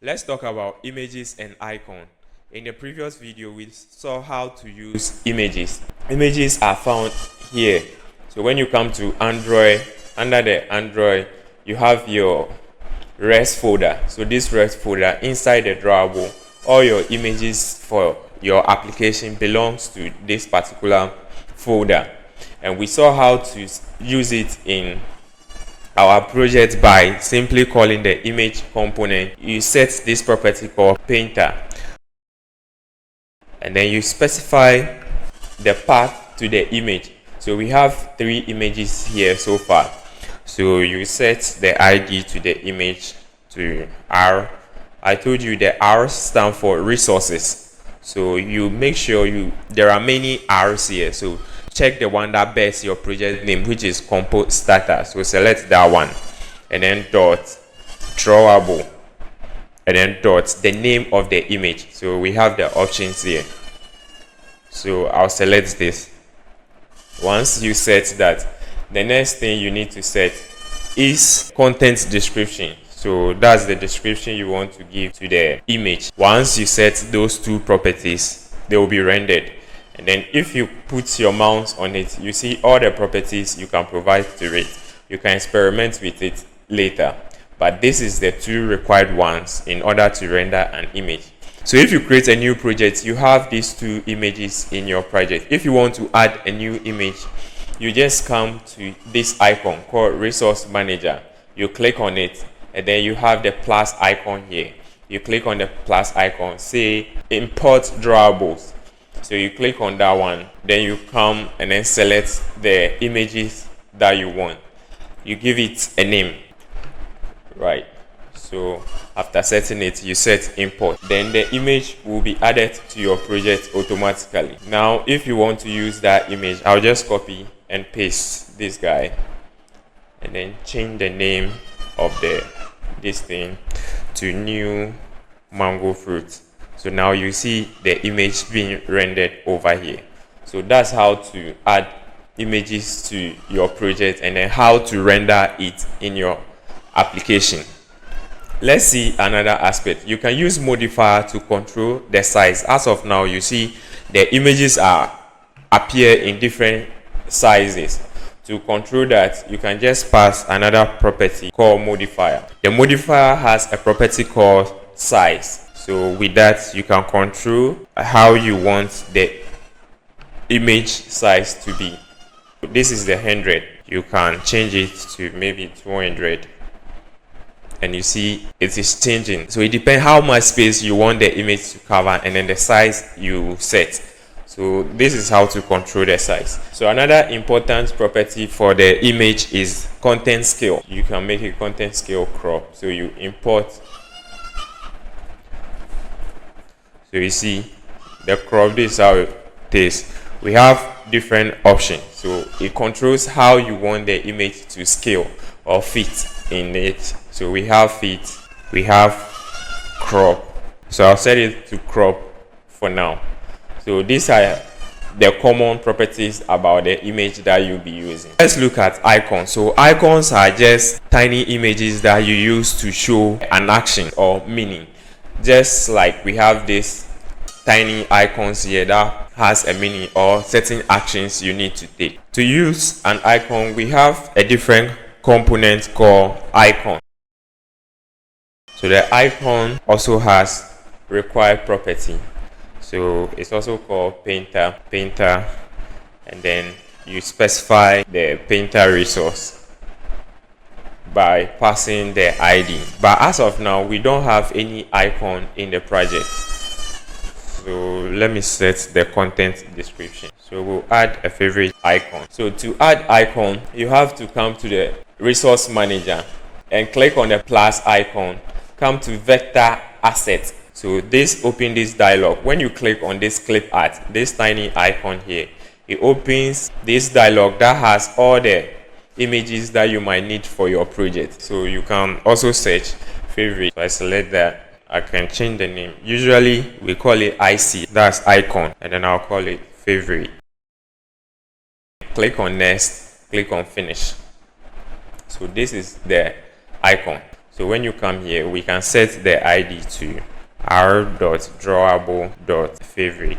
Let's talk about images and icon. In the previous video, we saw how to use images. Images are found here. So when you come to Android, under the Android, you have your res folder. So this res folder, inside the drawable, all your images for your application belongs to this particular folder. And we saw how to use it in our project by simply calling the image component. You set this property called painter, and then you specify the path to the image. So we have 3 images here so far. So you set the ID to the image to R. I told you the R stand for resources. So you make sure there are many R's here. So check the one that bears your project name, which is Compose Starter. So select that one, and then dot drawable, and then dot the name of the image. So we have the options here. So I'll select this. Once you set that, the next thing you need to set is content description. So that's the description you want to give to the image. Once you set those 2 properties, they will be rendered. And then if you put your mouse on it, you see all the properties you can provide to it. You can experiment with it later. But this is the 2 required ones in order to render an image. So if you create a new project, you have these 2 images in your project. If you want to add a new image, you just come to this icon called Resource Manager. You click on it, and then you have the plus icon here. You click on the plus icon, say import drawables. So you click on that one, then you come and then select the images that you want. You give it a name, right? So after setting it, you set import. Then the image will be added to your project automatically. Now, if you want to use that image, I'll just copy and paste this guy, and then change the name of this thing to new mango fruit. So now you see the image being rendered over here. So that's how to add images to your project, and then how to render it in your application. Let's see another aspect. You can use modifier to control the size. As of now, you see the images appear in different sizes. To control that, you can just pass another property called modifier. The modifier has a property called size. So with that, you can control how you want the image size to be. This is the 100. You can change it to maybe 200. And you see it is changing. So it depends how much space you want the image to cover, and then the size you set. So this is how to control the size. So another important property for the image is content scale. You can make a content scale crop. So you import. So you see the crop, this is how it is. We have different options. So it controls how you want the image to scale or fit in it. So we have fit, we have crop. So I'll set it to crop for now. So these are the common properties about the image that you'll be using. Let's look at icons. So icons are just tiny images that you use to show an action or meaning. Just like we have this tiny icons here that has a meaning or certain actions you need to take. To use an icon, we have a different component called icon. So the icon also has required property. So it's also called painter, and then you specify the painter resource by passing the ID. But as of now, we don't have any icon in the project. So let me set the content description. So we'll add a favorite icon. So to add icon, you have to come to the resource manager and click on the plus icon. Come to vector assets. So open this dialog. When you click on this clip art, this tiny icon here, it opens this dialog that has all the images that you might need for your project. So you can also search favorite. So I select that. I can change the name. Usually we call it IC, that's icon, and then I'll call it favorite. Click on next, click on finish. So this is the icon. So when you come here, we can set the ID to r.drawable.favorite.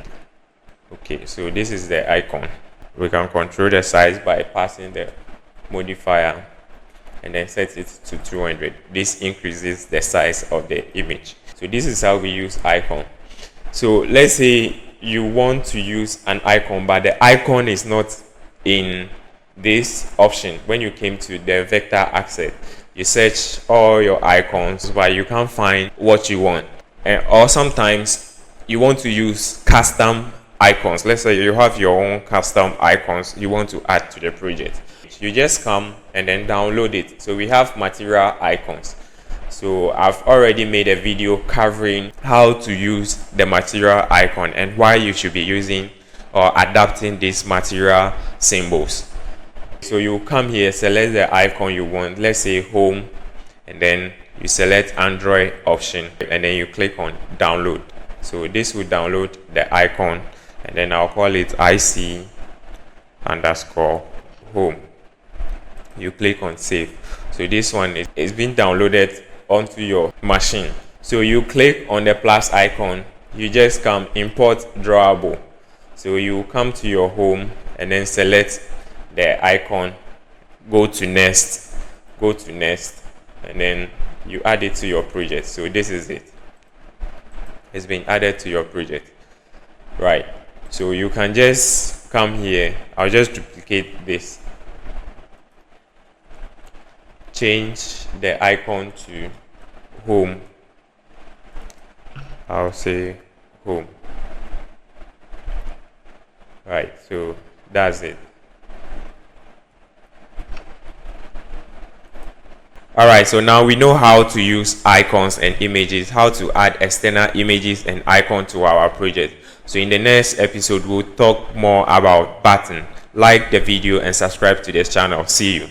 Okay, so this is the icon. We can control the size by passing the modifier and then set it to 200. This increases the size of the image. So this is how we use icon. So let's say you want to use an icon, but the icon is not in this option. When you came to the vector access, you search all your icons, but you can't find what you want. Or sometimes you want to use custom icons. Let's say you have your own custom icons you want to add to the project. You just come and then download it. So we have material icons. So I've already made a video covering how to use the material icon and why you should be using or adapting these material symbols. So you come here, select the icon you want, let's say home, and then you select Android option and then you click on download. So this will download the icon, and then I'll call it IC_home. You click on save. So this one is being downloaded onto your machine. So you click on the plus icon, you just come import drawable. So you come to your home and then select the icon, go to next, and then you add it to your project. So this is it. It's been added to your project, right? So you can just come here. I'll just duplicate this, change the icon to home. I'll say home. Right, so that's it. Alright, so now we know how to use icons and images, how to add external images and icons to our project. So in the next episode, we'll talk more about button. Like the video and subscribe to this channel. See you.